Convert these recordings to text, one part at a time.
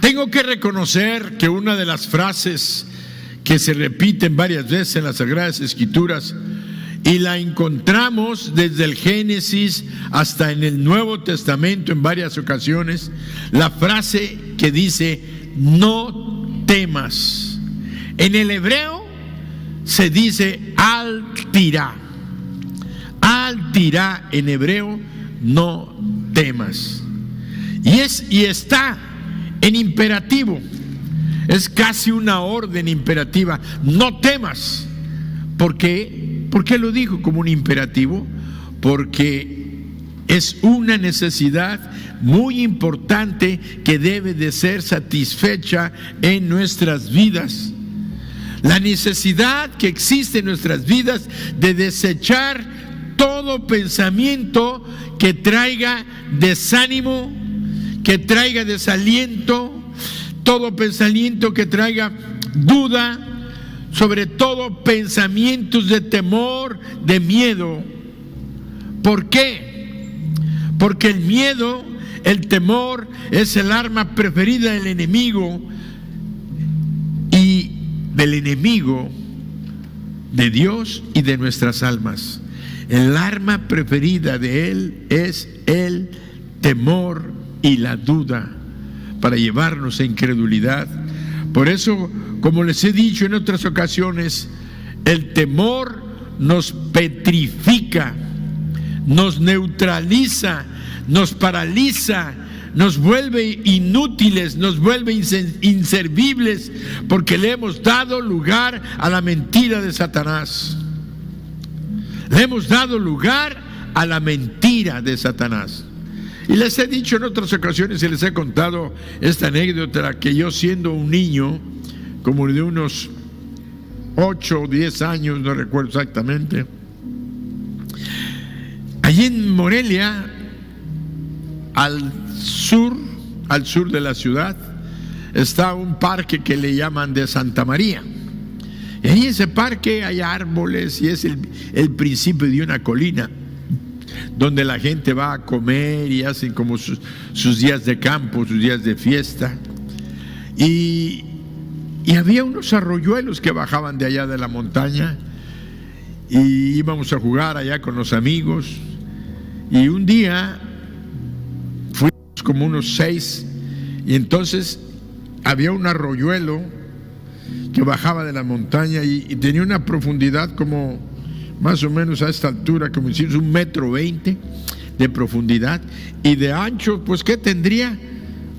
Tengo que reconocer que una de las frases que se repiten varias veces en las Sagradas Escrituras, y la encontramos desde el Génesis hasta en el Nuevo Testamento en varias ocasiones, la frase que dice: no temas. En el hebreo se dice al tirá. Al tirá en hebreo, no temas. Y está en imperativo. Es casi una orden imperativa. No temas. ¿Por qué? ¿Por qué lo dijo como un imperativo? Porque es una necesidad muy importante que debe de ser satisfecha en nuestras vidas. La necesidad que existe en nuestras vidas de desechar todo pensamiento que traiga desánimo, que traiga desaliento, todo pensamiento que traiga duda, sobre todo pensamientos de temor, de miedo. ¿Por qué? Porque el miedo, el temor, es el arma preferida del enemigo, y del enemigo de Dios y de nuestras almas. El arma preferida de él es el temor y la duda, para llevarnos a incredulidad. Por eso, como les he dicho en otras ocasiones, el temor nos petrifica, nos neutraliza, nos paraliza, nos vuelve inútiles, nos vuelve inservibles, porque le hemos dado lugar a la mentira de Satanás. Le hemos dado lugar a la mentira de Satanás. Y les he dicho en otras ocasiones y les he contado esta anécdota, que yo, siendo un niño, como de unos 8 o 10 años, no recuerdo exactamente, allí en Morelia, al sur de la ciudad, está un parque que le llaman de Santa María. Y ahí en ese parque hay árboles y es el principio de una colina donde la gente va a comer y hacen como sus días de campo, sus días de fiesta. Y había unos arroyuelos que bajaban de allá de la montaña, y íbamos a jugar allá con los amigos. Y un día fuimos como unos 6, y entonces había un arroyuelo que bajaba de la montaña y tenía una profundidad como más o menos a esta altura, como decir, 1,20 m de profundidad, y de ancho, pues ¿qué tendría?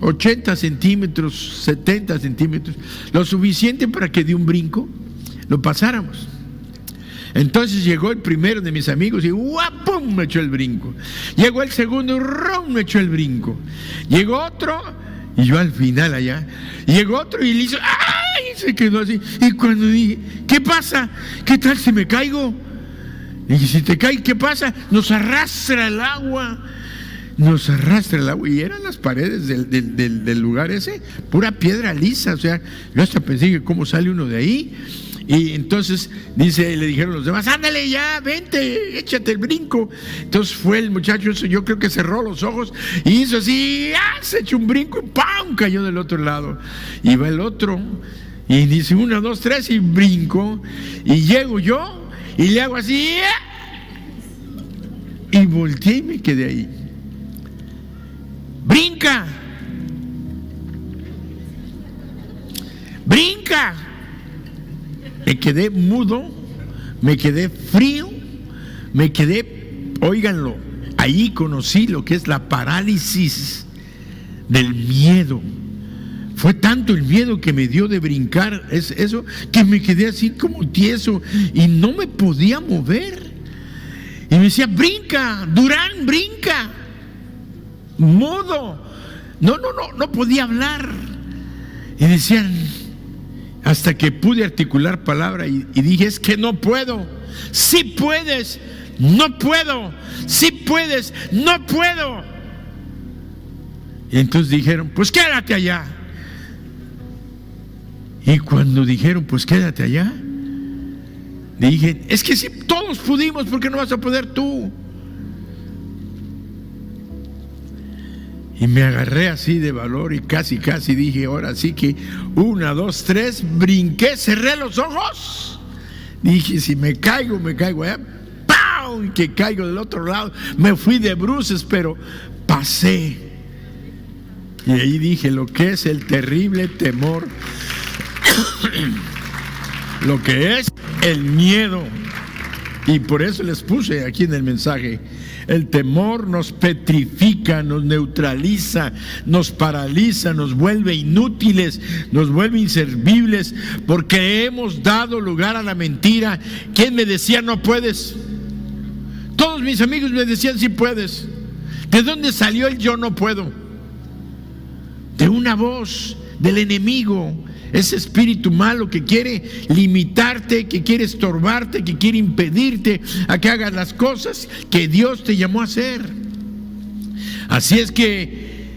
80 centímetros, 70 centímetros, lo suficiente para que de un brinco lo pasáramos. Entonces llegó el primero de mis amigos y ¡guapum! Me echó el brinco. Llegó el segundo, ¡rum! Me echó el brinco. Llegó otro, y yo al final allá, llegó otro y le hizo ¡ay! Se quedó así. Y cuando dije, ¿qué pasa? ¿Qué tal si me caigo? Y dije, si te caes, ¿qué pasa? Nos arrastra el agua. Nos arrastra el agua. Y eran las paredes del lugar ese, pura piedra lisa. O sea, yo hasta pensé que cómo sale uno de ahí. Y entonces le dijeron los demás, ándale ya, vente, échate el brinco. Entonces fue el muchacho, yo creo que cerró los ojos y hizo así, se echó un brinco y ¡pam! Cayó del otro lado. Y va el otro y dice 1, 2, 3 y brinco. Y llego yo y le hago así, y volteé y me quedé ahí. ¡Brinca! ¡Brinca! Me quedé mudo, me quedé frío, me quedé, óiganlo, ahí conocí lo que es la parálisis del miedo. Fue tanto el miedo que me dio de brincar, eso, que me quedé así como tieso y no me podía mover. Y me decía, brinca, Durán, brinca. Mudo. No podía hablar. Y decían, hasta que pude articular palabra y dije, es que no puedo. Sí puedes, no puedo. Sí puedes, no puedo. Y entonces dijeron, pues quédate allá. Y cuando dijeron, pues quédate allá, dije, es que si todos pudimos, ¿por qué no vas a poder tú? Y me agarré así de valor y casi dije, ahora sí que 1, 2, 3, brinqué, cerré los ojos. Dije, si me caigo allá, ¡pau! Y que caigo del otro lado. Me fui de bruces, pero pasé. Y ahí dije lo que es el terrible temor, lo que es el miedo. Y por eso les puse aquí en el mensaje: el temor nos petrifica, nos neutraliza, nos paraliza, nos vuelve inútiles, nos vuelve inservibles, porque hemos dado lugar a la mentira. ¿Quién me decía no puedes? Todos mis amigos me decían sí puedes. ¿De dónde salió el yo no puedo? De una voz del enemigo. Ese espíritu malo que quiere limitarte, que quiere estorbarte, que quiere impedirte a que hagas las cosas que Dios te llamó a hacer. Así es que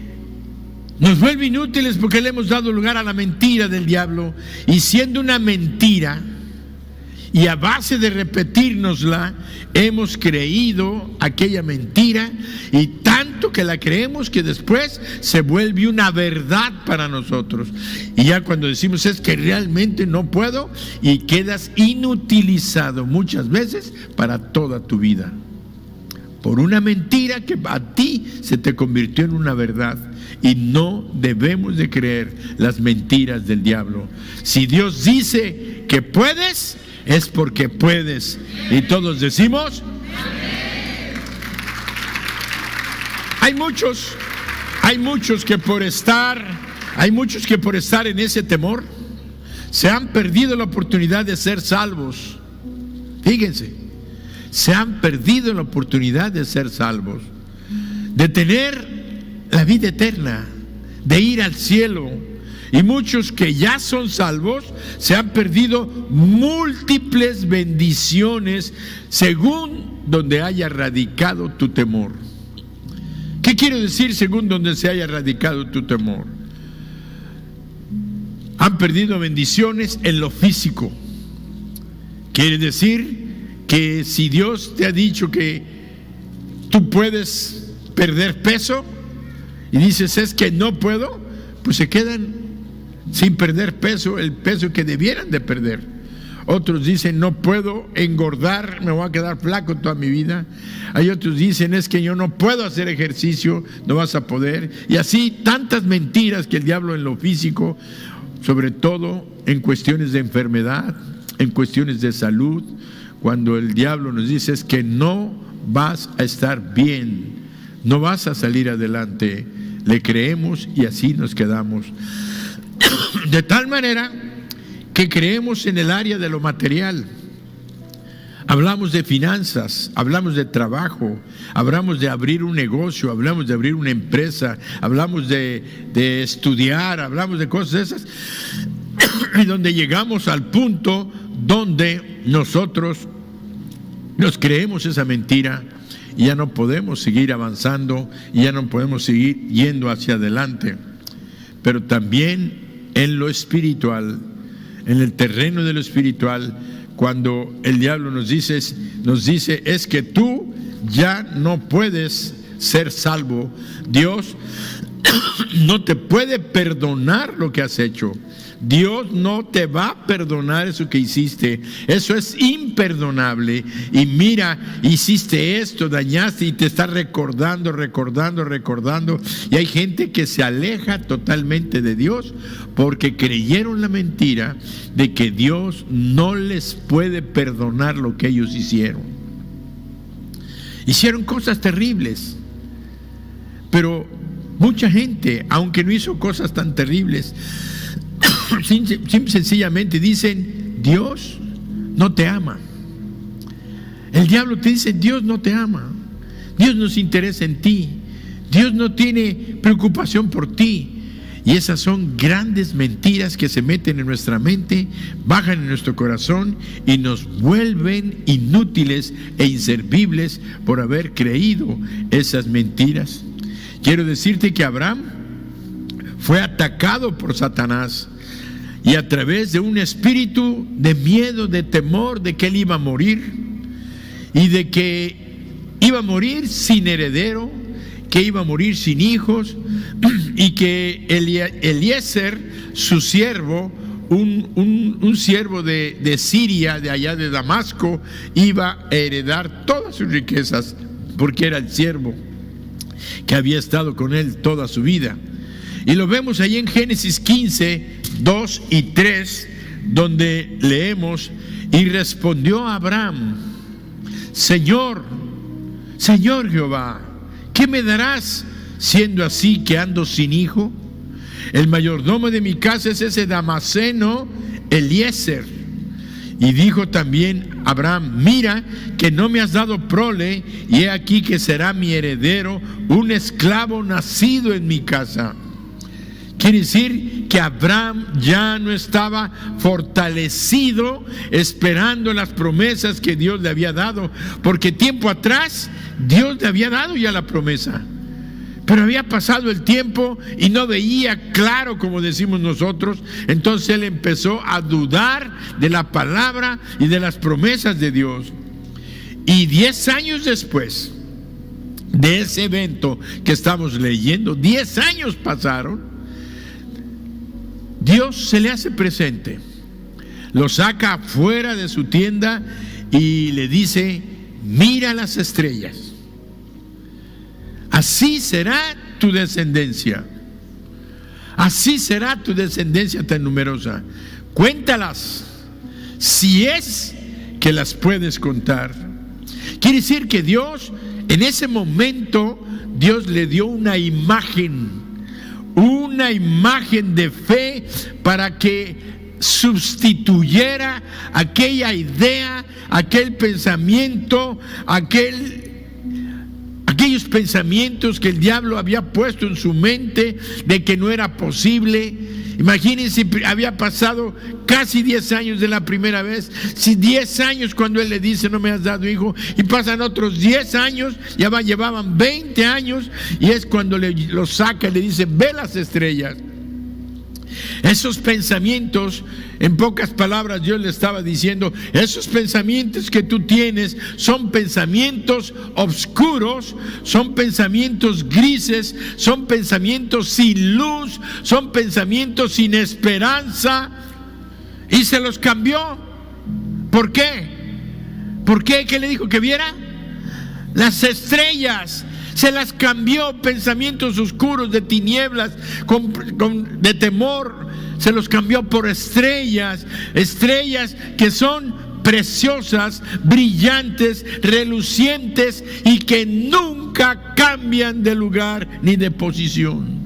nos vuelve inútiles porque le hemos dado lugar a la mentira del diablo. Y siendo una mentira, y a base de repetírnosla, hemos creído aquella mentira, y tanto que la creemos que después se vuelve una verdad para nosotros. Y ya cuando decimos es que realmente no puedo, y quedas inutilizado muchas veces para toda tu vida, por una mentira que a ti se te convirtió en una verdad. Y no debemos de creer las mentiras del diablo. Si Dios dice que puedes, es porque puedes. Y todos decimos hay muchos que por estar en ese temor se han perdido la oportunidad de ser salvos. Fíjense, se han perdido la oportunidad de ser salvos, de tener la vida eterna, de ir al cielo. Y muchos que ya son salvos se han perdido múltiples bendiciones según donde haya radicado tu temor. ¿Qué quiero decir según donde se haya radicado tu temor? Han perdido bendiciones en lo físico. Quiere decir que si Dios te ha dicho que tú puedes perder peso y dices es que no puedo, pues se quedan sin perder peso, el peso que debieran de perder. Otros dicen no puedo engordar, me voy a quedar flaco toda mi vida. Hay otros dicen es que yo no puedo hacer ejercicio, no vas a poder. Y así tantas mentiras que el diablo en lo físico, sobre todo en cuestiones de enfermedad, en cuestiones de salud, cuando el diablo nos dice es que no vas a estar bien, no vas a salir adelante, le creemos y así nos quedamos. De tal manera que creemos en el área de lo material. Hablamos de finanzas, hablamos de trabajo, hablamos de abrir un negocio, hablamos de abrir una empresa, hablamos de estudiar, hablamos de cosas esas, y donde llegamos al punto donde nosotros nos creemos esa mentira y ya no podemos seguir avanzando y ya no podemos seguir yendo hacia adelante. Pero también en lo espiritual, en el terreno de lo espiritual, cuando el diablo nos dice es que tú ya no puedes ser salvo, Dios no te puede perdonar lo que has hecho. Dios no te va a perdonar eso que hiciste. Eso es imperdonable. Y mira, hiciste esto, dañaste, y te está recordando. Y hay gente que se aleja totalmente de Dios porque creyeron la mentira de que Dios no les puede perdonar lo que ellos hicieron. Hicieron cosas terribles, pero mucha gente, aunque no hizo cosas tan terribles, sencillamente dicen Dios no te ama. El diablo te dice Dios no te ama, Dios no se interesa en ti, Dios no tiene preocupación por ti. Y esas son grandes mentiras que se meten en nuestra mente, bajan en nuestro corazón y nos vuelven inútiles e inservibles por haber creído esas mentiras. Quiero decirte que Abraham fue atacado por Satanás, y a través de un espíritu de miedo, de temor, de que él iba a morir, y de que iba a morir sin heredero, que iba a morir sin hijos y que Eliezer, su siervo, un siervo de Siria, de allá de Damasco, iba a heredar todas sus riquezas, porque era el siervo que había estado con él toda su vida. Y lo vemos ahí en Génesis 15, 2 y 3, donde leemos: y respondió Abraham: Señor Jehová, ¿qué me darás siendo así que ando sin hijo? El mayordomo de mi casa es ese Damaseno Eliezer. Y dijo también Abraham: mira que no me has dado prole, y he aquí que será mi heredero un esclavo nacido en mi casa. Quiere decir que Abraham ya no estaba fortalecido esperando las promesas que Dios le había dado, porque tiempo atrás Dios le había dado ya la promesa, pero había pasado el tiempo y no veía claro, como decimos nosotros. Entonces él empezó a dudar de la palabra y de las promesas de Dios. Y 10 años después de ese evento que estamos leyendo, 10 años pasaron, Dios se le hace presente, lo saca fuera de su tienda y le dice: mira las estrellas, así será tu descendencia, así será tu descendencia tan numerosa, cuéntalas, si es que las puedes contar. Quiere decir que Dios, en ese momento, Dios le dio una imagen de fe para que sustituyera aquella idea, aquel pensamiento, aquellos pensamientos que el diablo había puesto en su mente de que no era posible. Imagínense, había pasado casi 10 años de la primera vez. Si 10 años cuando él le dice: no me has dado hijo, y pasan otros 10 años, llevaban 20 años, y es cuando lo saca y le dice: ve las estrellas. Esos pensamientos, en pocas palabras, Dios le estaba diciendo: esos pensamientos que tú tienes son pensamientos oscuros, son pensamientos grises, son pensamientos sin luz, son pensamientos sin esperanza. Y se los cambió. ¿Por qué? ¿Por qué? ¿Qué le dijo que viera? Las estrellas. Se las cambió, pensamientos oscuros, de tinieblas, de temor, se los cambió por estrellas, estrellas que son preciosas, brillantes, relucientes y que nunca cambian de lugar ni de posición.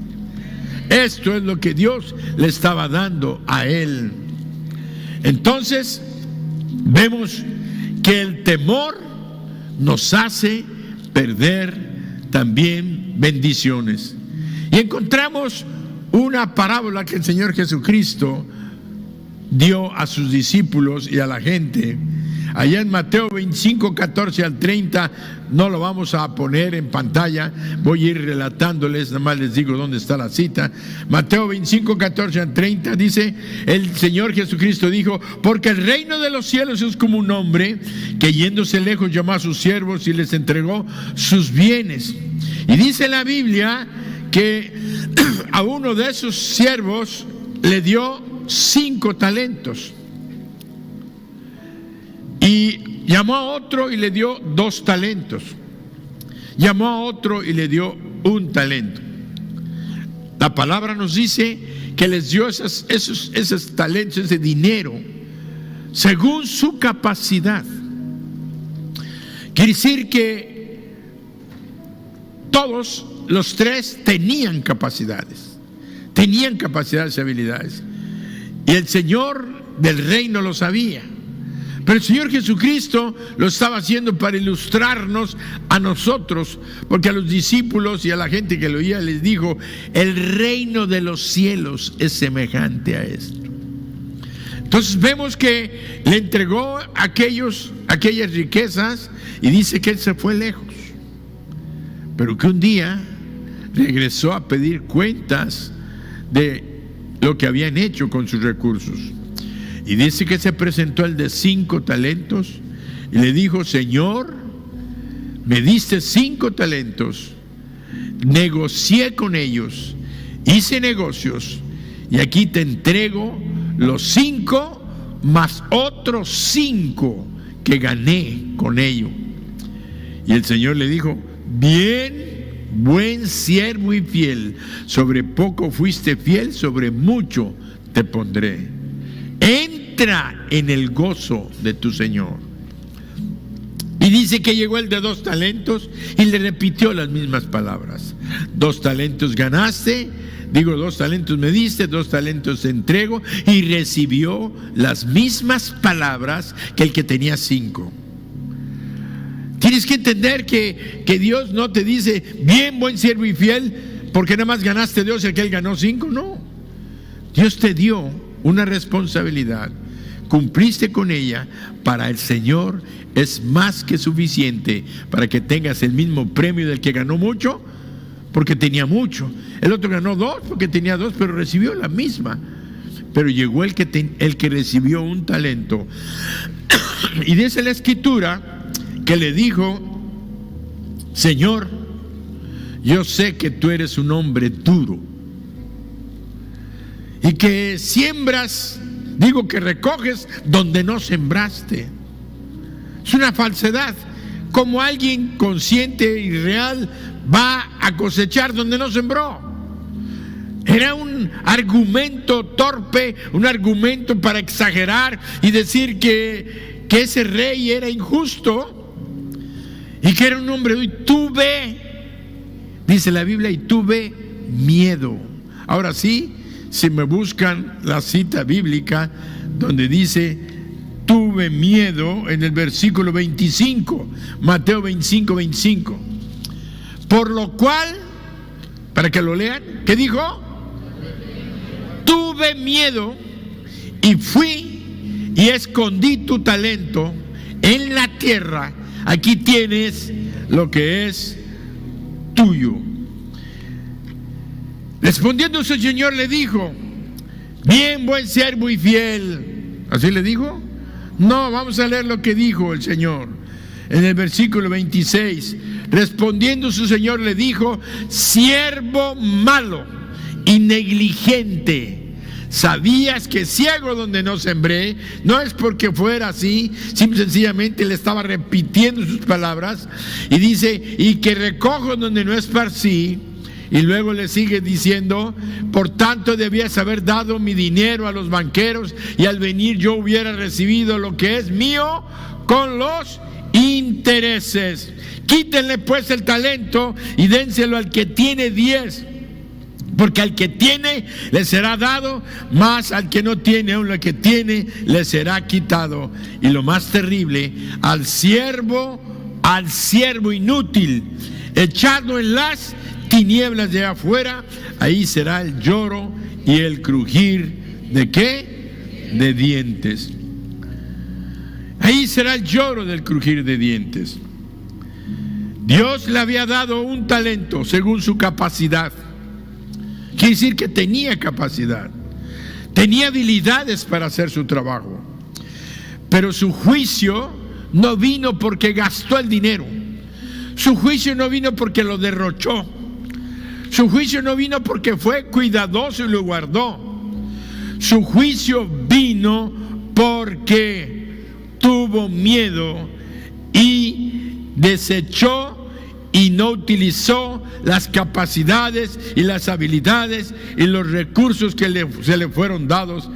Esto es lo que Dios le estaba dando a él. Entonces, vemos que el temor nos hace perder también bendiciones. Y encontramos una parábola que el Señor Jesucristo dio a sus discípulos y a la gente. Allá en Mateo 25, 14 al 30, no lo vamos a poner en pantalla, voy a ir relatándoles, nada más les digo dónde está la cita. Mateo 25, 14 al 30 dice: el Señor Jesucristo dijo: porque el reino de los cielos es como un hombre que, yéndose lejos, llamó a sus siervos y les entregó sus bienes. Y dice la Biblia que a uno de esos siervos le dio 5 talentos. Y llamó a otro y le dio 2 talentos. Llamó a otro y le dio 1 talento. La palabra nos dice que les dio esos talentos, ese dinero, según su capacidad. Quiere decir que todos los 3 tenían capacidades y habilidades. Y el Señor del reino lo sabía. Pero el Señor Jesucristo lo estaba haciendo para ilustrarnos a nosotros, porque a los discípulos y a la gente que lo oía les dijo: el reino de los cielos es semejante a esto. Entonces vemos que le entregó aquellas riquezas y dice que él se fue lejos, pero que un día regresó a pedir cuentas de lo que habían hecho con sus recursos. Y dice que se presentó el de 5 talentos y le dijo: Señor, me diste 5 talentos, negocié con ellos, hice negocios, y aquí te entrego los 5 más otros 5 que gané con ello. Y el Señor le dijo: bien, buen siervo y fiel, sobre poco fuiste fiel, sobre mucho te pondré. Entra en el gozo de tu Señor. Y dice que llegó el de 2 talentos y le repitió las mismas palabras: 2 talentos ganaste, 2 talentos me diste, 2 talentos te entrego. Y recibió las mismas palabras que el que tenía 5. Tienes que entender que Dios no te dice: bien, buen siervo y fiel, porque nada más ganaste 2 y aquel ganó 5. No, Dios te dio una responsabilidad, cumpliste con ella. Para el Señor es más que suficiente para que tengas el mismo premio del que ganó mucho, porque tenía mucho. El otro ganó 2 porque tenía 2, pero recibió la misma. Pero llegó el que recibió 1 talento. Y dice la Escritura que le dijo: Señor, yo sé que tú eres un hombre duro y que siembras, que recoges donde no sembraste. Es una falsedad. Como alguien consciente y real va a cosechar donde no sembró? Era un argumento torpe, un argumento para exagerar y decir que ese rey era injusto y que era un hombre. Y tuve, dice la Biblia, y tuve miedo. Ahora sí, si me buscan la cita bíblica donde dice tuve miedo, en el versículo 25, Mateo 25, 25. Por lo cual, para que lo lean, ¿qué dijo? Tuve miedo y fui y escondí tu talento en la tierra. Aquí tienes lo que es tuyo. Respondiendo su Señor le dijo: bien, buen siervo y fiel. ¿Así le dijo? No, vamos a leer lo que dijo el Señor. En el versículo 26, respondiendo su Señor le dijo: siervo malo y negligente. ¿Sabías que ciego donde no sembré? No es porque fuera así, simple y sencillamente le estaba repitiendo sus palabras. Y dice: y que recojo donde no esparcí. Y luego le sigue diciendo: por tanto debías haber dado mi dinero a los banqueros, y al venir yo hubiera recibido lo que es mío con los intereses. Quítenle pues el talento y dénselo al que tiene 10. Porque al que tiene le será dado, mas al que no tiene, aun lo que tiene le será quitado. Y lo más terrible, al siervo inútil, echado en las tinieblas de afuera, ahí será el lloro y el crujir ¿de qué? De dientes. Ahí será el lloro del crujir de dientes. Dios le había dado 1 talento según su capacidad. Quiere decir que tenía capacidad, tenía habilidades para hacer su trabajo. Pero su juicio no vino porque gastó el dinero. Su juicio no vino porque lo derrochó. Su juicio no vino porque fue cuidadoso y lo guardó. Su juicio vino porque tuvo miedo y desechó y no utilizó las capacidades y las habilidades y los recursos que se le fueron dados.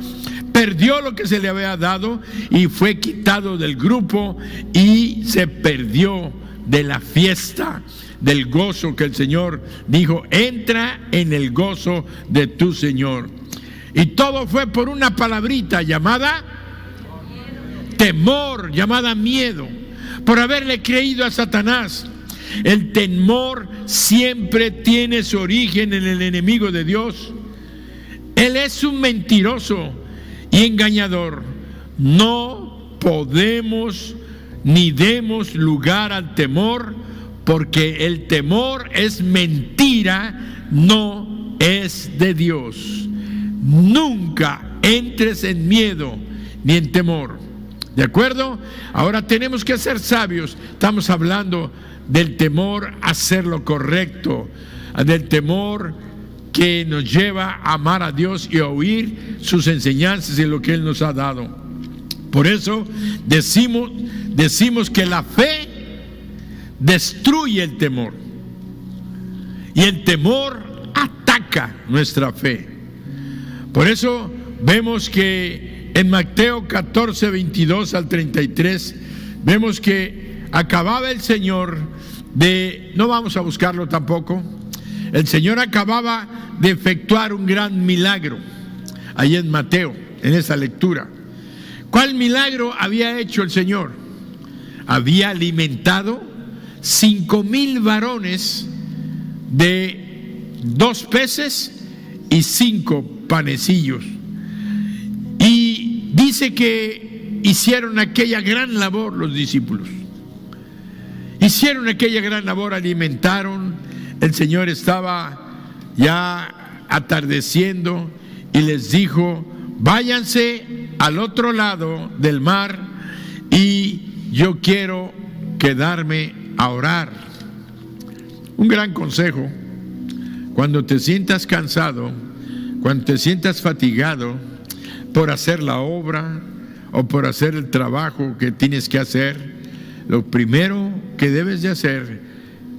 Perdió lo que se le había dado y fue quitado del grupo y se perdió de la fiesta, del gozo que el Señor dijo: entra en el gozo de tu Señor. Y todo fue por una palabrita llamada temor, llamada miedo, por haberle creído a Satanás. El temor siempre tiene su origen en el enemigo de Dios. Él es un mentiroso y engañador. No podemos ni demos lugar al temor, porque el temor es mentira, no es de Dios. Nunca entres en miedo ni en temor. ¿De acuerdo? Ahora tenemos que ser sabios. Estamos hablando del temor a hacer lo correcto, del temor que nos lleva a amar a Dios y a oír sus enseñanzas y lo que Él nos ha dado. Por eso decimos que la fe destruye el temor y el temor ataca nuestra fe. Por eso vemos que en Mateo 14, 22 al 33, vemos que acababa el Señor no vamos a buscarlo tampoco, el Señor acababa de efectuar un gran milagro, ahí en Mateo, en esa lectura. ¿Cuál milagro había hecho el Señor? Había alimentado 5,000 varones de 2 peces y 5 panecillos. Y dice que hicieron aquella gran labor los discípulos. Hicieron aquella gran labor, alimentaron. El Señor estaba ya atardeciendo y les dijo: váyanse al otro lado del mar y yo quiero quedarme a orar. Un gran consejo: cuando te sientas cansado, cuando te sientas fatigado por hacer la obra o por hacer el trabajo que tienes que hacer, lo primero que debes de hacer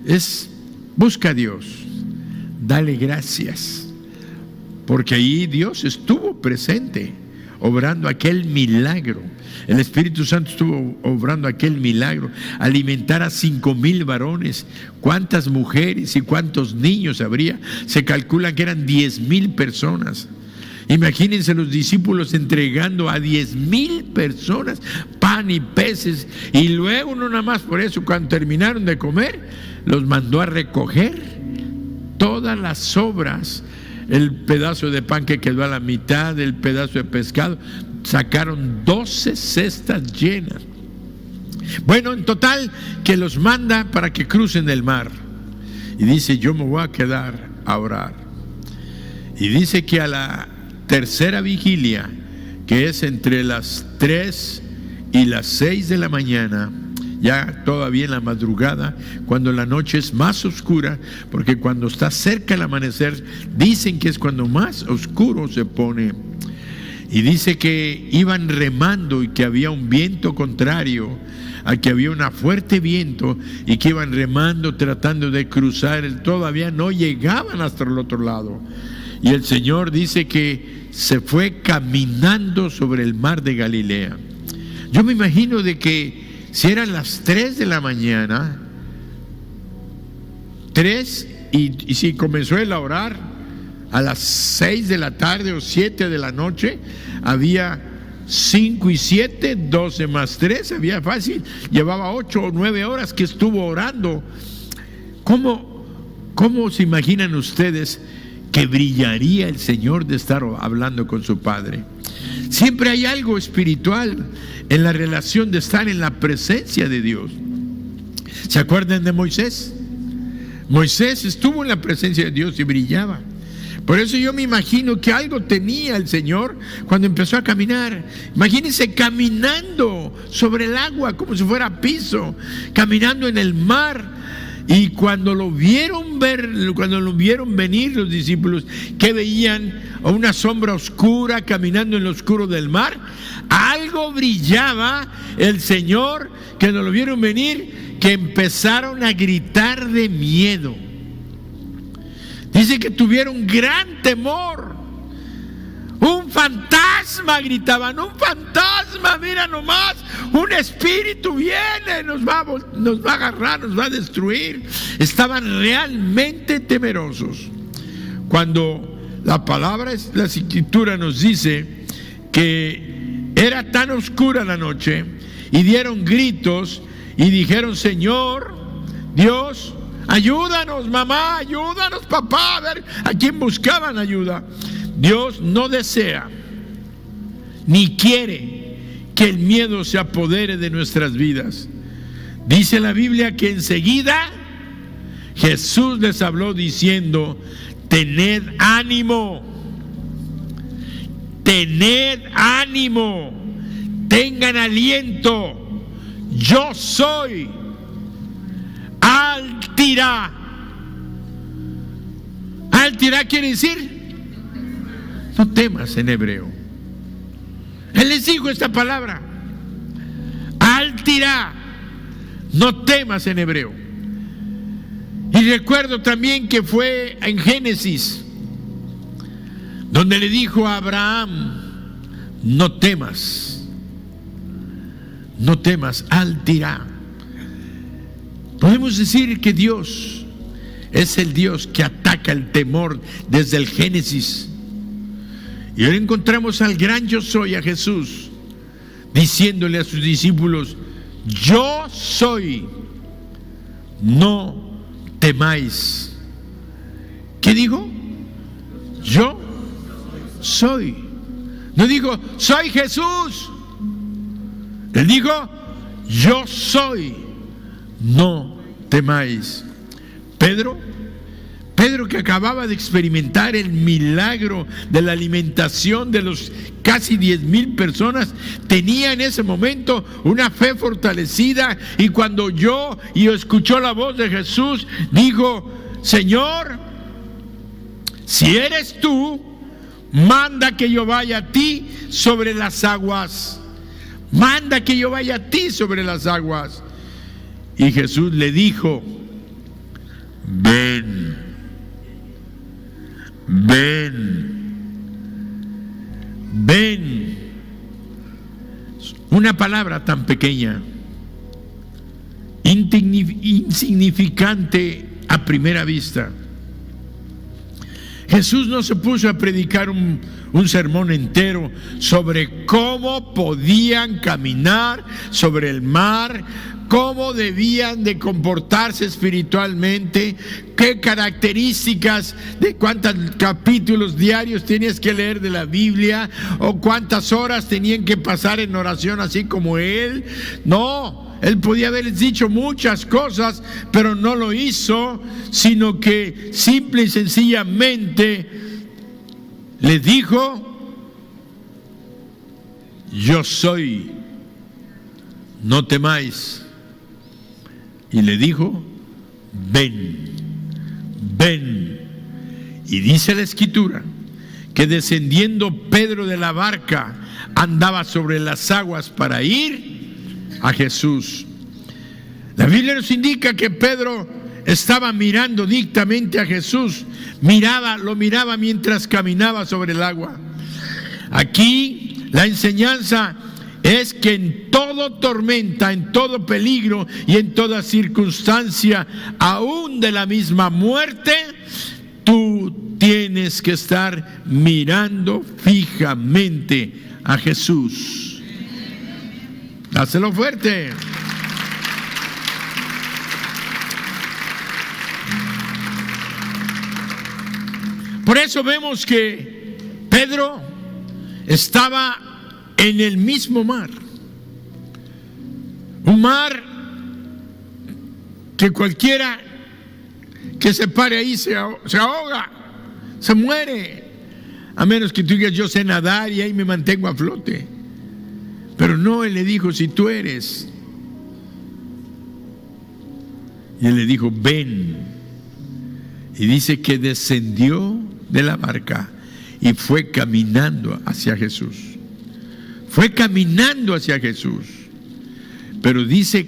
es busca a Dios, dale gracias, porque ahí Dios estuvo presente, obrando aquel milagro. El Espíritu Santo estuvo obrando aquel milagro, alimentar a 5,000 varones. ¿Cuántas mujeres y cuántos niños habría? Se calcula que eran 10,000 personas. Imagínense los discípulos entregando a 10,000 personas pan y peces, y luego no nada más por eso, cuando terminaron de comer, los mandó a recoger todas las sobras, el pedazo de pan que quedó a la mitad, el pedazo de pescado. Sacaron 12 cestas llenas. Bueno, en total que los manda para que crucen el mar, y dice: yo me voy a quedar a orar. Y dice que a la tercera vigilia, que es entre las 3 y las 6 de la mañana, ya todavía en la madrugada, cuando la noche es más oscura, porque cuando está cerca el amanecer, dicen que es cuando más oscuro se pone. Y dice que iban remando y que había un viento contrario, a que había un fuerte viento, y que iban remando tratando de cruzar, todavía no llegaban hasta el otro lado. Y el Señor dice que se fue caminando sobre el mar de Galilea. Yo me imagino de que si eran las 3 de la mañana, 3, y si comenzó él a orar a las 6 de la tarde o 7 de la noche, había 5 y 7, 12 más 3, había fácil, llevaba 8 o 9 horas que estuvo orando. ¿Cómo se imaginan ustedes que brillaría el Señor de estar hablando con su Padre? Siempre hay algo espiritual en la relación de estar en la presencia de Dios. ¿Se acuerdan de Moisés? Moisés estuvo en la presencia de Dios y brillaba. Por eso yo me imagino que algo tenía el Señor cuando empezó a caminar. Imagínense caminando sobre el agua como si fuera piso, caminando en el mar. Y cuando lo vieron venir los discípulos, que veían a una sombra oscura caminando en lo oscuro del mar, algo brillaba el Señor, que no lo vieron venir, que empezaron a gritar de miedo. Dice que tuvieron gran temor. Un fantasma, gritaban, un fantasma, mira nomás, un espíritu viene, nos va a agarrar, nos va a destruir. Estaban realmente temerosos. Cuando la escritura nos dice que era tan oscura la noche, y dieron gritos y dijeron: Señor, Dios, ayúdanos, mamá, ayúdanos, papá. A ver, ¿a quién buscaban ayuda? Dios no desea ni quiere que el miedo se apodere de nuestras vidas. Dice la Biblia que enseguida Jesús les habló diciendo: tened ánimo, tengan aliento, yo soy, Al-Tirá. Al-Tirá quiere decir no temas en hebreo. Él les dijo esta palabra. Al-Tirá, no temas en hebreo. Y recuerdo también que fue en Génesis donde le dijo a Abraham: no temas, Al-Tirá. Podemos decir que Dios es el Dios que ataca el temor desde el Génesis. Y ahora encontramos al gran yo soy, a Jesús, diciéndole a sus discípulos: yo soy, no temáis. ¿Qué dijo? Yo soy. No dijo soy Jesús. Él dijo yo soy, no temáis. Pedro, que acababa de experimentar el milagro de la alimentación de los casi 10,000 personas, tenía en ese momento una fe fortalecida, y cuando oyó y escuchó la voz de Jesús, dijo: Señor, si eres tú, manda que yo vaya a ti sobre las aguas. Manda que yo vaya a ti sobre las aguas. Y Jesús le dijo: ven, ven. Una palabra tan pequeña, insignificante a primera vista. Jesús no se puso a predicar un sermón entero sobre cómo podían caminar sobre el mar, cómo debían de comportarse espiritualmente, qué características, de cuántos capítulos diarios tenías que leer de la Biblia, o cuántas horas tenían que pasar en oración así como Él. No, Él podía haberles dicho muchas cosas, pero no lo hizo, sino que simple y sencillamente les dijo: yo soy, no temáis. Y le dijo: ven. Y dice la Escritura que descendiendo Pedro de la barca, andaba sobre las aguas para ir a Jesús. La Biblia nos indica que Pedro estaba mirando dictamente a Jesús, lo miraba mientras caminaba sobre el agua. Aquí la enseñanza es que en toda tormenta, en todo peligro y en toda circunstancia, aún de la misma muerte, tú tienes que estar mirando fijamente a Jesús. Dáselo fuerte. Por eso vemos que Pedro estaba en el mismo mar, un mar que cualquiera que se pare ahí se ahoga, se muere, a menos que tú digas: yo sé nadar y ahí me mantengo a flote. Pero no, Él le dijo: si tú eres. Y Él le dijo: ven. Y dice que descendió de la barca y fue caminando hacia Jesús. Fue caminando hacia Jesús. Pero dice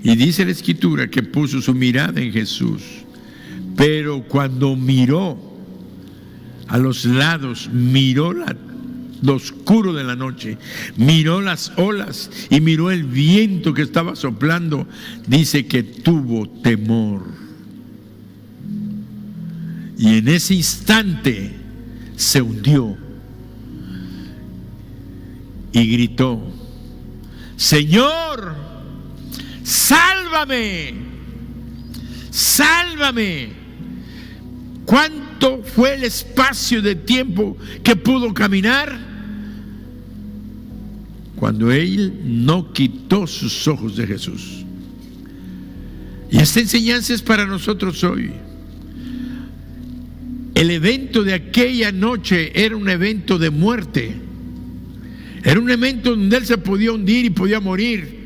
la Escritura que puso su mirada en Jesús. Pero cuando miró a los lados, miró lo oscuro de la noche, miró las olas y miró el viento que estaba soplando, dice que tuvo temor. Y en ese instante se hundió y gritó: Señor, sálvame, sálvame. ¿Cuánto fue el espacio de tiempo que pudo caminar? Cuando él no quitó sus ojos de Jesús. Y esta enseñanza es para nosotros hoy. El evento de aquella noche era un evento de muerte. Era un evento donde él se podía hundir y podía morir.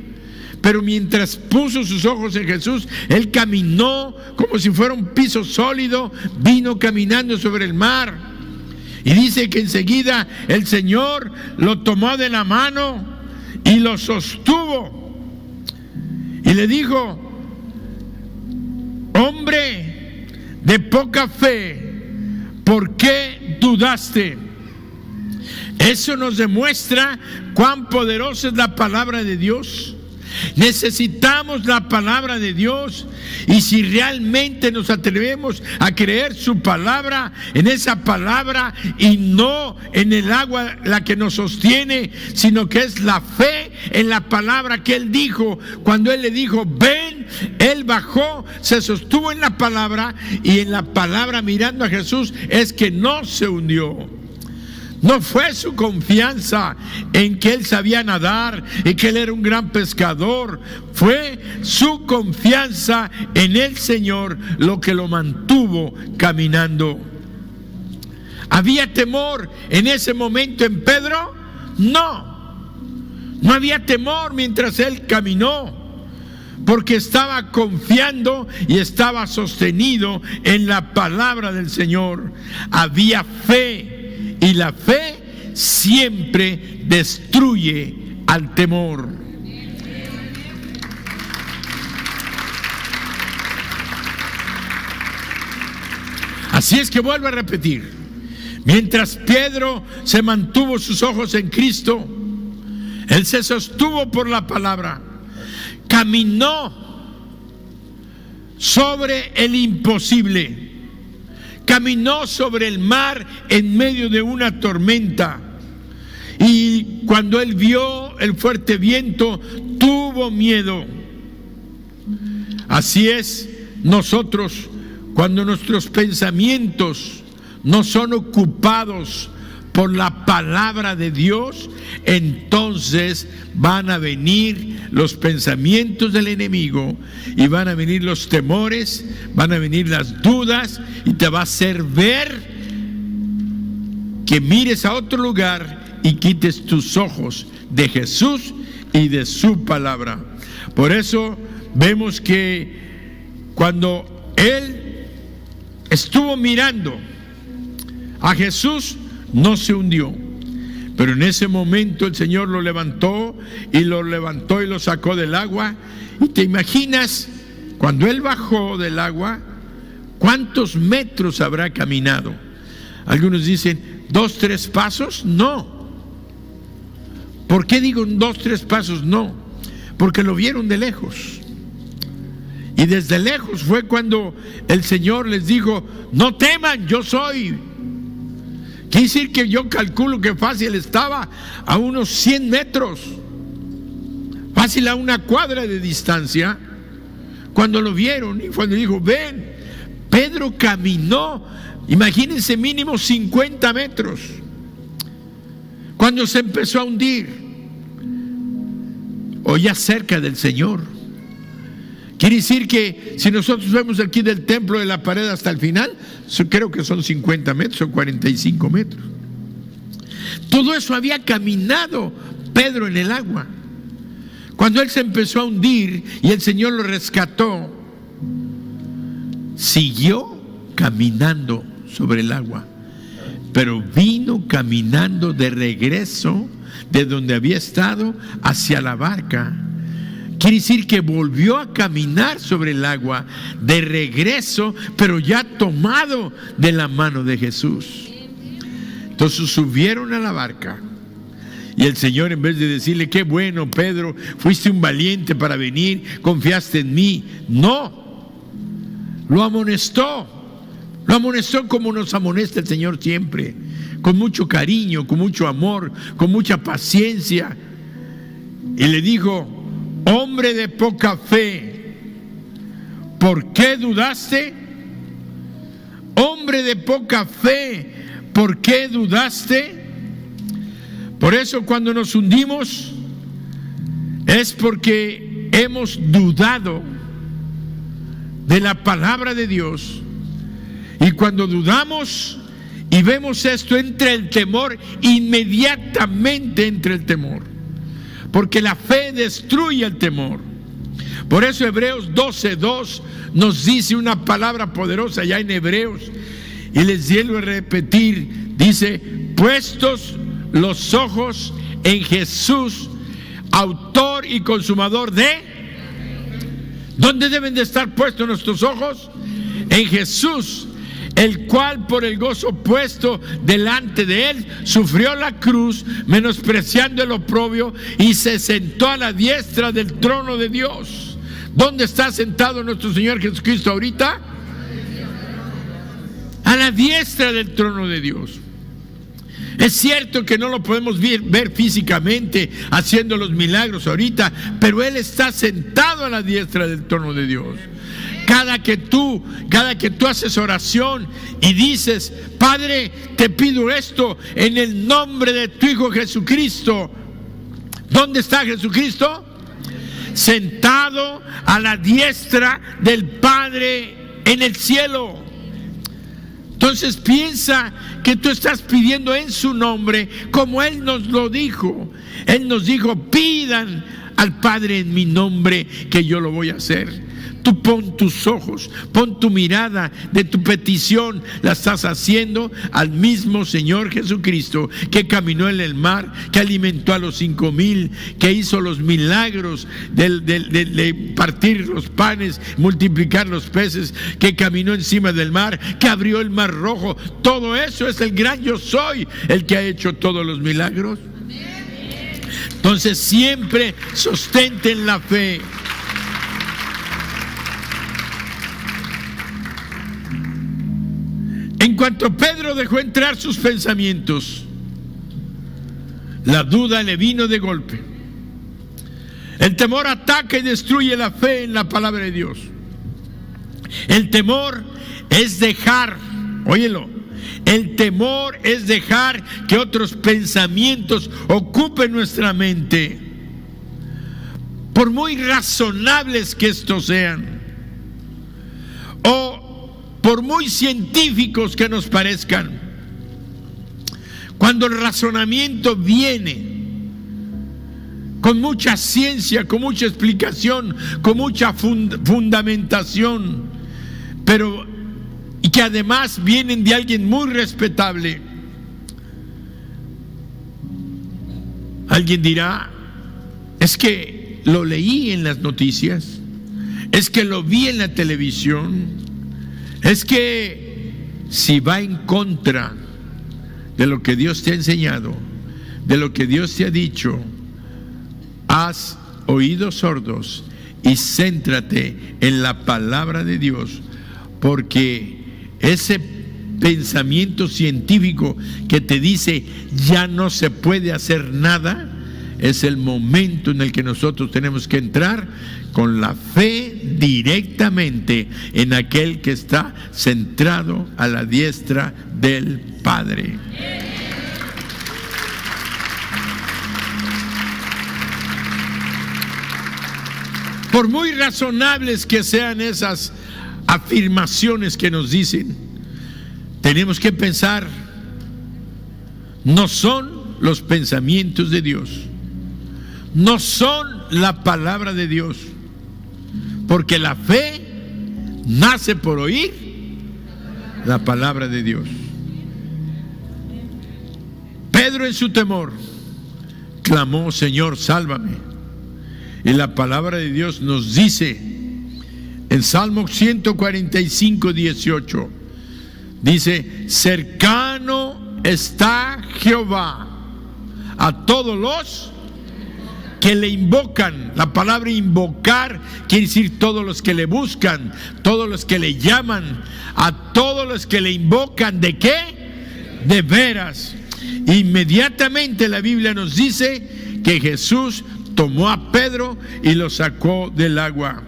pero mientras puso sus ojos en Jesús, él caminó como si fuera un piso sólido, vino caminando sobre el mar. Y dice que enseguida el Señor lo tomó de la mano y lo sostuvo. Y le dijo: hombre de poca fe, ¿por qué dudaste? Eso nos demuestra cuán poderosa es la palabra de Dios. Necesitamos la palabra de Dios, y si realmente nos atrevemos a creer su palabra, en esa palabra y no en el agua la que nos sostiene, sino que es la fe en la palabra que él dijo. Cuando él le dijo ven, él bajó, se sostuvo en la palabra, y en la palabra mirando a Jesús es que no se hundió. No fue su confianza en que él sabía nadar y que él era un gran pescador. Fue su confianza en el Señor lo que lo mantuvo caminando. ¿Había temor en ese momento en Pedro? No. No había temor mientras él caminó, porque estaba confiando y estaba sostenido en la palabra del Señor. Había fe. Y la fe siempre destruye al temor. Así es que vuelvo a repetir: mientras Pedro se mantuvo sus ojos en Cristo, él se sostuvo por la palabra, caminó sobre el imposible. Caminó sobre el mar en medio de una tormenta, y cuando él vio el fuerte viento, tuvo miedo. Así es, nosotros, cuando nuestros pensamientos no son ocupados por la palabra de Dios, entonces van a venir los pensamientos del enemigo, y van a venir los temores, van a venir las dudas, y te va a hacer ver que mires a otro lugar y quites tus ojos de Jesús y de su palabra. Por eso vemos que cuando él estuvo mirando a Jesús, no se hundió, pero en ese momento el Señor lo levantó y lo sacó del agua. Y te imaginas, cuando él bajó del agua, ¿cuántos metros habrá caminado? Algunos dicen 2, 3 pasos. No. ¿Por qué digo 2, 3 pasos? No, porque lo vieron de lejos. Y desde lejos fue cuando el Señor les dijo: no teman, yo soy. Quiere decir que yo calculo que fácil estaba a unos 100 metros, fácil a una cuadra de distancia, cuando lo vieron. Y cuando dijo ven, Pedro caminó, imagínense, mínimo 50 metros. Cuando se empezó a hundir, o ya cerca del Señor. Quiere decir que si nosotros vemos aquí del templo de la pared hasta el final, creo que son 50 metros o 45 metros. Todo eso había caminado Pedro en el agua. Cuando él se empezó a hundir y el Señor lo rescató, siguió caminando sobre el agua, pero vino caminando de regreso de donde había estado hacia la barca. Quiere decir que volvió a caminar sobre el agua de regreso, pero ya tomado de la mano de Jesús. Entonces subieron a la barca, y el Señor, en vez de decirle qué bueno, Pedro, fuiste un valiente para venir, confiaste en mí, no, lo amonestó como nos amonesta el Señor siempre, con mucho cariño, con mucho amor, con mucha paciencia, y le dijo: hombre de poca fe, ¿por qué dudaste? Hombre de poca fe, ¿por qué dudaste? Por eso cuando nos hundimos es porque hemos dudado de la palabra de Dios. Y cuando dudamos y vemos esto, entra el temor, inmediatamente entra el temor. Porque la fe destruye el temor. Por eso Hebreos 12:2 nos dice una palabra poderosa ya en Hebreos, y les vuelvo a repetir, dice: puestos los ojos en Jesús, autor y consumador de... ¿Dónde deben de estar puestos nuestros ojos? En Jesús, el cual por el gozo puesto delante de él sufrió la cruz, menospreciando el oprobio, y se sentó a la diestra del trono de Dios. ¿Dónde está sentado nuestro Señor Jesucristo ahorita? A la diestra del trono de Dios. Es cierto que no lo podemos ver físicamente haciendo los milagros ahorita, pero Él está sentado a la diestra del trono de Dios. Cada que tú haces oración y dices: Padre, te pido esto en el nombre de tu Hijo Jesucristo. ¿Dónde está Jesucristo? Sentado a la diestra del Padre en el cielo. Entonces piensa que tú estás pidiendo en su nombre, como Él nos lo dijo. Él nos dijo: pidan al Padre en mi nombre, que yo lo voy a hacer. Tú pon tus ojos, pon tu mirada de tu petición, la estás haciendo al mismo Señor Jesucristo, que caminó en el mar, que alimentó a los 5,000, que hizo los milagros de partir los panes, multiplicar los peces, que caminó encima del mar, que abrió el mar rojo. Todo eso es el gran yo soy, el que ha hecho todos los milagros. Entonces siempre sostenten la fe. En cuanto Pedro dejó entrar sus pensamientos, la duda le vino de golpe. El temor ataca y destruye la fe en la palabra de Dios. El temor es dejar, óyelo, el temor es dejar que otros pensamientos ocupen nuestra mente, por muy razonables que estos sean, o por muy científicos que nos parezcan. Cuando el razonamiento viene con mucha ciencia, con mucha explicación, con mucha fundamentación, y que además vienen de alguien muy respetable, alguien dirá: es que lo leí en las noticias, es que lo vi en la televisión. Es que si va en contra de lo que Dios te ha enseñado, de lo que Dios te ha dicho, haz oídos sordos y céntrate en la palabra de Dios, porque ese pensamiento científico que te dice ya no se puede hacer nada, es el momento en el que nosotros tenemos que entrar con la fe directamente en aquel que está centrado a la diestra del Padre. Por muy razonables que sean esas afirmaciones que nos dicen, tenemos que pensar: no son los pensamientos de Dios, no son la palabra de Dios, porque la fe nace por oír la palabra de Dios. Pedro, en su temor, clamó: Señor, sálvame. Y la palabra de Dios nos dice en Salmo 145:18, dice: cercano está Jehová a todos los que le invocan. La palabra invocar quiere decir todos los que le buscan, todos los que le llaman, a todos los que le invocan. ¿De qué? De veras. Inmediatamente la Biblia nos dice que Jesús tomó a Pedro y lo sacó del agua.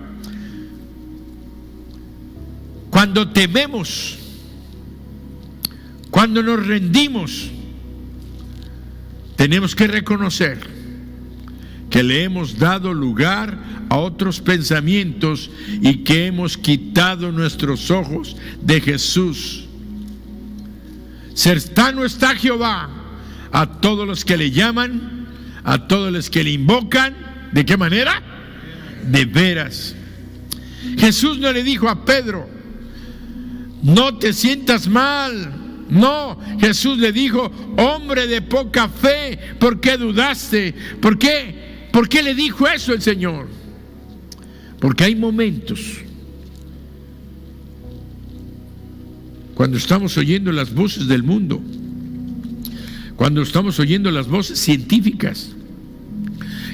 Cuando tememos, cuando nos rendimos, tenemos que reconocer que le hemos dado lugar a otros pensamientos y que hemos quitado nuestros ojos de Jesús. Cercano está Jehová a todos los que le llaman, a todos los que le invocan. ¿De qué manera? de veras. Jesús no le dijo a Pedro: no te sientas mal. No, Jesús le dijo: hombre de poca fe, ¿por qué dudaste? ¿Por qué? ¿Por qué le dijo eso el Señor? Porque hay momentos cuando estamos oyendo las voces del mundo, cuando estamos oyendo las voces científicas,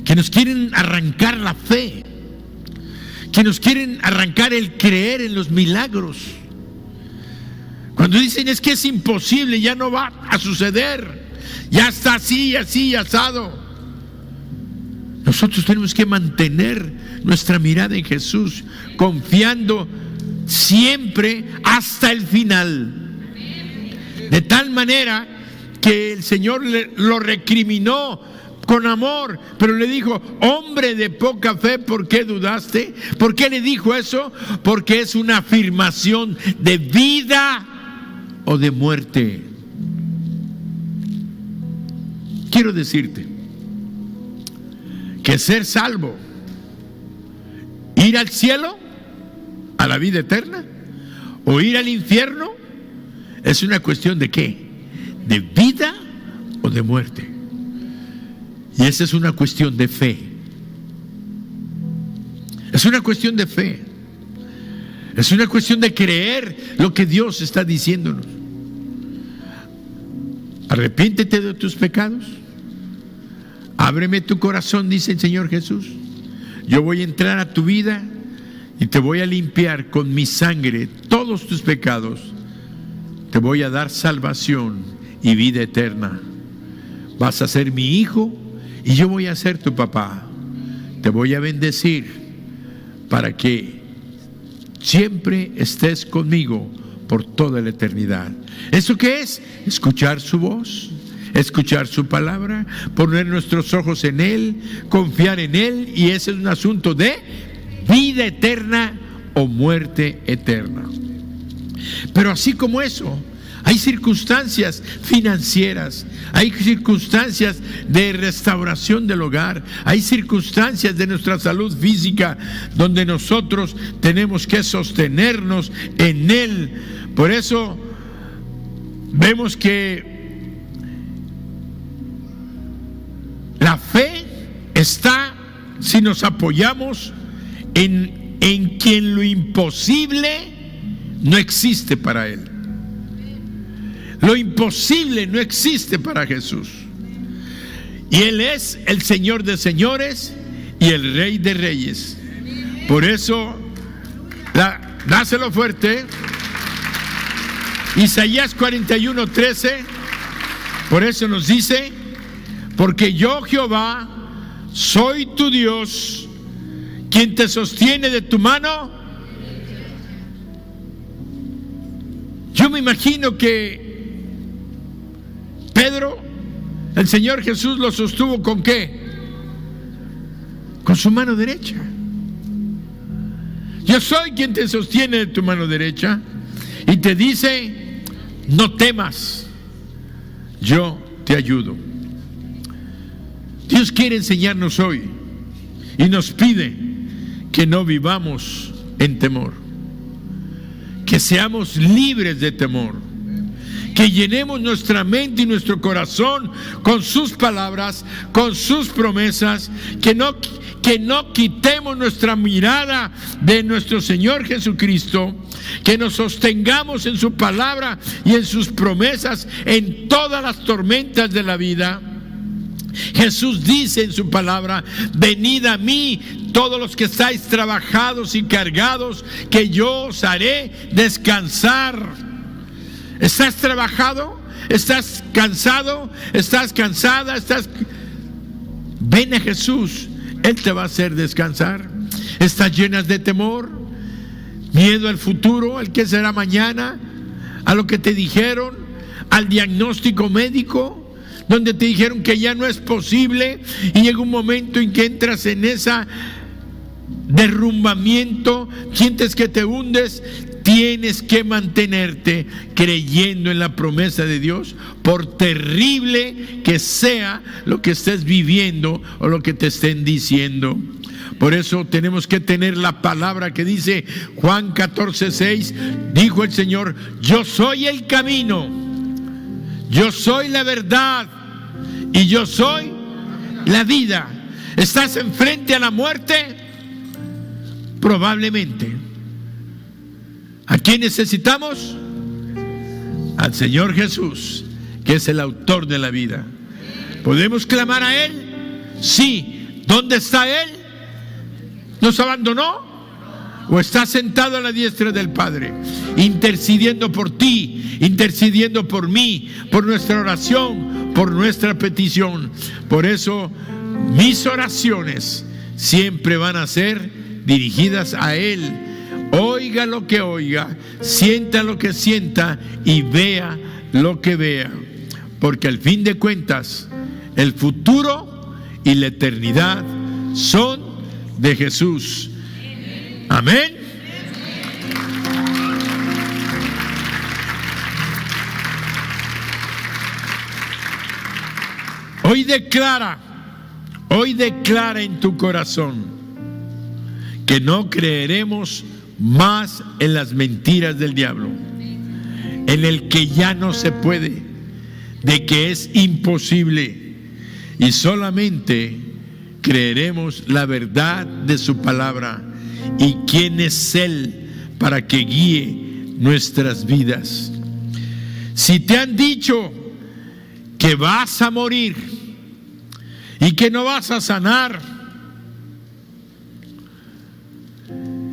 que nos quieren arrancar la fe, que nos quieren arrancar el creer en los milagros. Cuando dicen: es que es imposible, ya no va a suceder, ya está así, así, asado. Nosotros tenemos que mantener nuestra mirada en Jesús, confiando siempre hasta el final. De tal manera que el Señor lo recriminó con amor, pero le dijo: hombre de poca fe, ¿por qué dudaste? ¿Por qué le dijo eso? Porque es una afirmación de vida o de muerte. Quiero decirte que ser salvo, ir al cielo, a la vida eterna, o ir al infierno, es una cuestión de ¿qué? De vida o de muerte. Y esa es una cuestión de fe. Es una cuestión de fe. Es una cuestión de creer lo que Dios está diciéndonos. Arrepiéntete de tus pecados. Ábreme tu corazón, dice el Señor Jesús. Yo voy a entrar a tu vida y te voy a limpiar con mi sangre todos tus pecados. Te voy a dar salvación y vida eterna. Vas a ser mi hijo y yo voy a ser tu papá. Te voy a bendecir para que siempre estés conmigo por toda la eternidad. ¿Eso qué es? Escuchar su voz, escuchar su palabra, poner nuestros ojos en Él, confiar en Él, y ese es un asunto de vida eterna o muerte eterna. Pero así como eso, hay circunstancias financieras, hay circunstancias de restauración del hogar, hay circunstancias de nuestra salud física donde nosotros tenemos que sostenernos en Él. Por eso vemos que la fe está si nos apoyamos en quien lo imposible no existe para Él. Lo imposible no existe para Jesús. Y Él es el Señor de señores y el Rey de reyes. Por eso, dáselo fuerte. Isaías 41:13. Por eso nos dice: porque yo, Jehová, soy tu Dios, quien te sostiene de tu mano. Yo me imagino que Pedro, el Señor Jesús lo sostuvo ¿con qué? Con su mano derecha. Yo soy quien te sostiene de tu mano derecha. Y te dice: no temas, yo te ayudo. Dios quiere enseñarnos hoy y nos pide que no vivamos en temor, que seamos libres de temor, que llenemos nuestra mente y nuestro corazón con sus palabras, con sus promesas, que no quitemos nuestra mirada de nuestro Señor Jesucristo, que nos sostengamos en su palabra y en sus promesas en todas las tormentas de la vida. Jesús dice en su palabra: venid a mí todos los que estáis trabajados y cargados, que yo os haré descansar. ¿Estás trabajado? ¿Estás cansado? ¿Estás cansada? Ven a Jesús, Él te va a hacer descansar. ¿Estás llenas de temor? ¿Miedo al futuro, al que será mañana? ¿A lo que te dijeron? ¿Al diagnóstico médico? Donde te dijeron que ya no es posible, y llega un momento en que entras en ese derrumbamiento, sientes que te hundes. Tienes que mantenerte creyendo en la promesa de Dios, por terrible que sea lo que estés viviendo o lo que te estén diciendo. Por eso tenemos que tener la palabra que dice Juan 14:6, dijo el Señor: yo soy el camino, yo soy la verdad y yo soy la vida. ¿Estás enfrente a la muerte? Probablemente. ¿A quién necesitamos? Al Señor Jesús, que es el autor de la vida. ¿Podemos clamar a Él? Sí. ¿Dónde está Él? ¿Nos abandonó? ¿O está sentado a la diestra del Padre, intercediendo por ti, intercediendo por mí, por nuestra oración, por nuestra petición? Por eso mis oraciones siempre van a ser dirigidas a Él. Oiga lo que oiga, sienta lo que sienta y vea lo que vea, porque al fin de cuentas el futuro y la eternidad son de Jesús. Amén. Hoy declara en tu corazón que no creeremos más en las mentiras del diablo, en el que ya no se puede, de que es imposible, y solamente creeremos la verdad de su palabra y quién es Él para que guíe nuestras vidas. Si te han dicho que vas a morir y que no vas a sanar,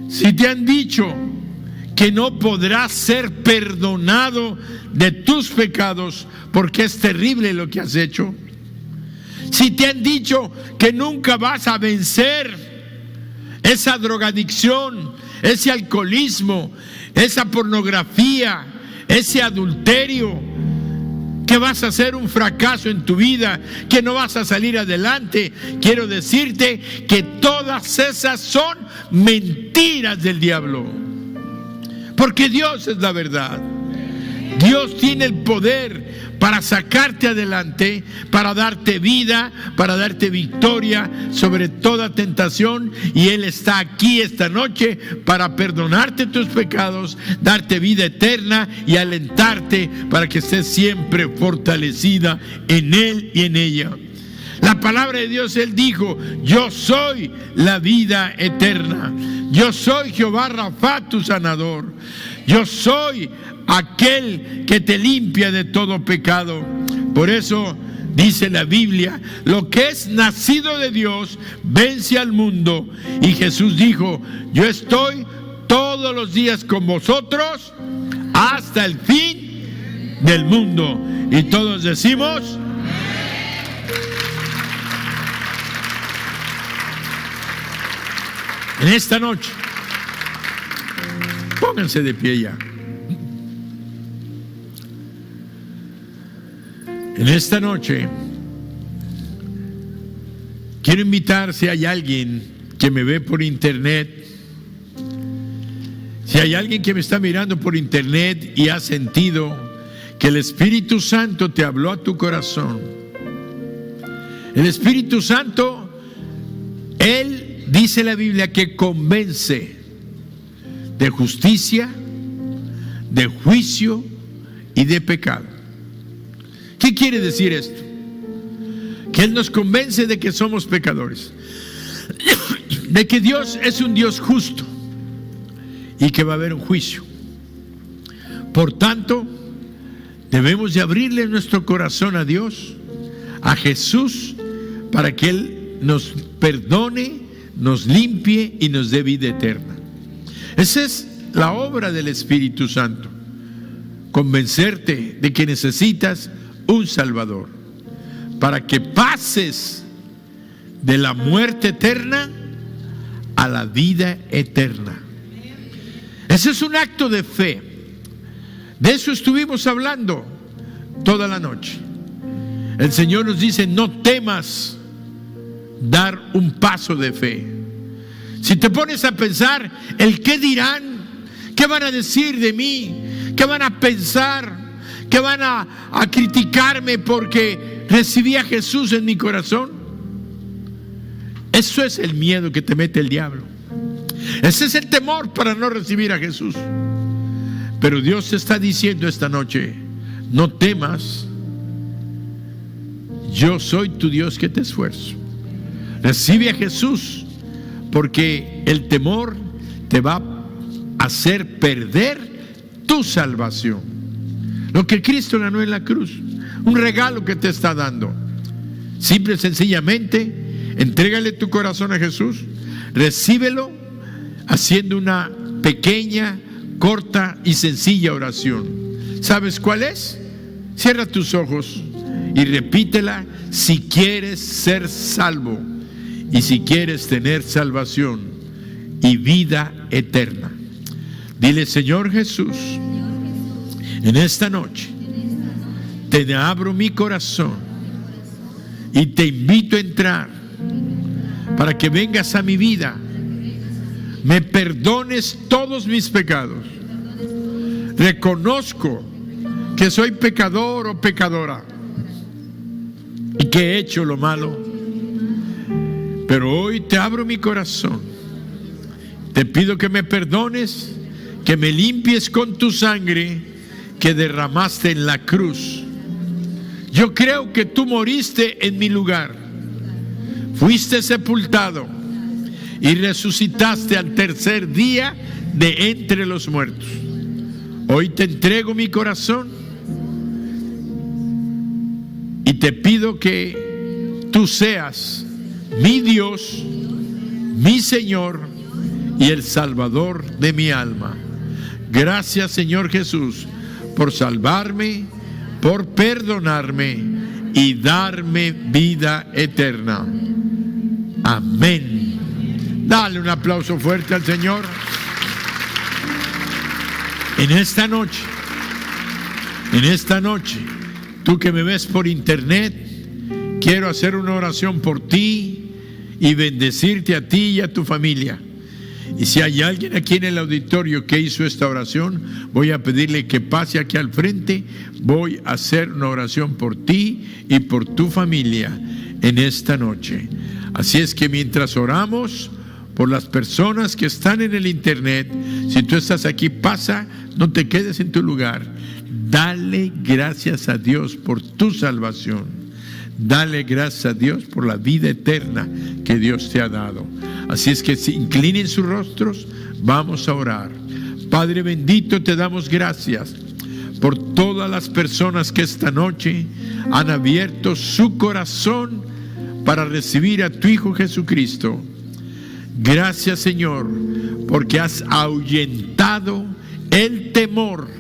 si te han dicho que no podrás ser perdonado de tus pecados porque es terrible lo que has hecho, si te han dicho que nunca vas a vencer esa drogadicción, ese alcoholismo, esa pornografía, ese adulterio, que vas a ser un fracaso en tu vida, que no vas a salir adelante, quiero decirte que todas esas son mentiras del diablo, porque Dios es la verdad. Dios tiene el poder para sacarte adelante, para darte vida, para darte victoria sobre toda tentación, y Él está aquí esta noche para perdonarte tus pecados, darte vida eterna y alentarte para que estés siempre fortalecida en Él y en ella. La palabra de Dios, Él dijo: yo soy la vida eterna, yo soy Jehová Rafa, tu sanador, yo soy aquel que te limpia de todo pecado. Por eso dice la Biblia: lo que es nacido de Dios vence al mundo. Y Jesús dijo: yo estoy todos los días con vosotros hasta el fin del mundo. Y todos decimos: en esta noche, pónganse de pie ya. En esta noche quiero invitar, si hay alguien que me ve por internet, si hay alguien que me está mirando por internet y ha sentido que el Espíritu Santo te habló a tu corazón. El Espíritu Santo, Él dice la Biblia que convence de justicia, de juicio y de pecado. ¿Qué quiere decir esto? Que Él nos convence de que somos pecadores, de que Dios es un Dios justo y que va a haber un juicio. Por tanto, debemos de abrirle nuestro corazón a Dios, a Jesús, para que Él nos perdone, nos limpie y nos dé vida eterna. Esa es la obra del Espíritu Santo: convencerte de que necesitas un Salvador, para que pases de la muerte eterna a la vida eterna. Ese es un acto de fe. De eso estuvimos hablando toda la noche. El Señor nos dice: no temas dar un paso de fe. Si te pones a pensar el qué dirán, qué van a decir de mí, qué van a pensar, que van a criticarme porque recibí a Jesús en mi corazón, Eso es el miedo que te mete el diablo. Ese es el temor para no recibir a Jesús. Pero Dios te está diciendo esta noche: no temas, yo soy tu Dios que te esfuerzo. Recibe a Jesús, porque el temor te va a hacer perder tu salvación. Lo que Cristo ganó en la cruz, un regalo que te está dando. Simple y sencillamente, entrégale tu corazón a Jesús, recíbelo haciendo una pequeña, corta y sencilla oración. ¿Sabes cuál es? Cierra tus ojos y repítela si quieres ser salvo y si quieres tener salvación y vida eterna. Dile: Señor Jesús, en esta noche te abro mi corazón y te invito a entrar para que vengas a mi vida, me perdones todos mis pecados. Reconozco que soy pecador o pecadora y que he hecho lo malo, pero hoy te abro mi corazón. Te pido que me perdones, que me limpies con tu sangre que derramaste en la cruz. Yo creo que tú moriste en mi lugar, fuiste sepultado y resucitaste al tercer día de entre los muertos. Hoy te entrego mi corazón y te pido que tú seas mi Dios, mi Señor y el Salvador de mi alma. Gracias, Señor Jesús, por salvarme, por perdonarme y darme vida eterna. Amén. Dale un aplauso fuerte al Señor. En esta noche, tú que me ves por internet, quiero hacer una oración por ti y bendecirte a ti y a tu familia. Y si hay alguien aquí en el auditorio que hizo esta oración, voy a pedirle que pase aquí al frente. Voy a hacer una oración por ti y por tu familia en esta noche. Así es que mientras oramos por las personas que están en el internet, si tú estás aquí, pasa, no te quedes en tu lugar. Dale gracias a Dios por tu salvación. Dale gracias a Dios por la vida eterna que Dios te ha dado. Así es que si inclinen sus rostros, vamos a orar. Padre bendito, te damos gracias por todas las personas que esta noche han abierto su corazón para recibir a tu Hijo Jesucristo. Gracias, Señor, porque has ahuyentado el temor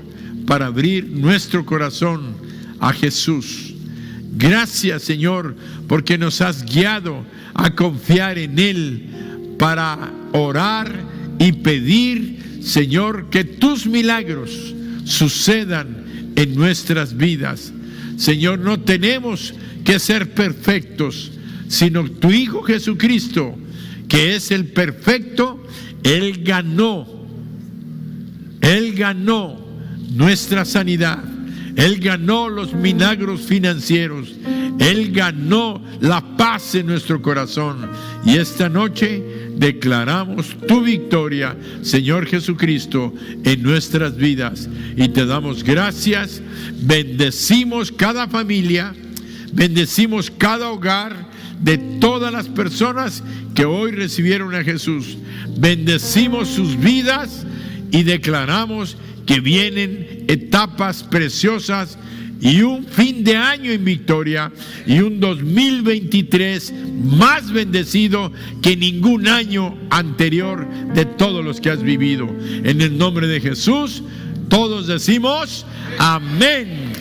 para abrir nuestro corazón a Jesús. Gracias, Señor, porque nos has guiado a confiar en Él para orar y pedir, Señor, que tus milagros sucedan en nuestras vidas. Señor, no tenemos que ser perfectos, sino tu Hijo Jesucristo, que es el perfecto. Él ganó nuestra sanidad. Él ganó los milagros financieros. Él ganó la paz en nuestro corazón. Y esta noche declaramos tu victoria, Señor Jesucristo, en nuestras vidas. Y te damos gracias. Bendecimos cada familia. Bendecimos cada hogar de todas las personas que hoy recibieron a Jesús. Bendecimos sus vidas y declaramos que vienen etapas preciosas y un fin de año en victoria y un 2023 más bendecido que ningún año anterior de todos los que has vivido. En el nombre de Jesús, todos decimos amén.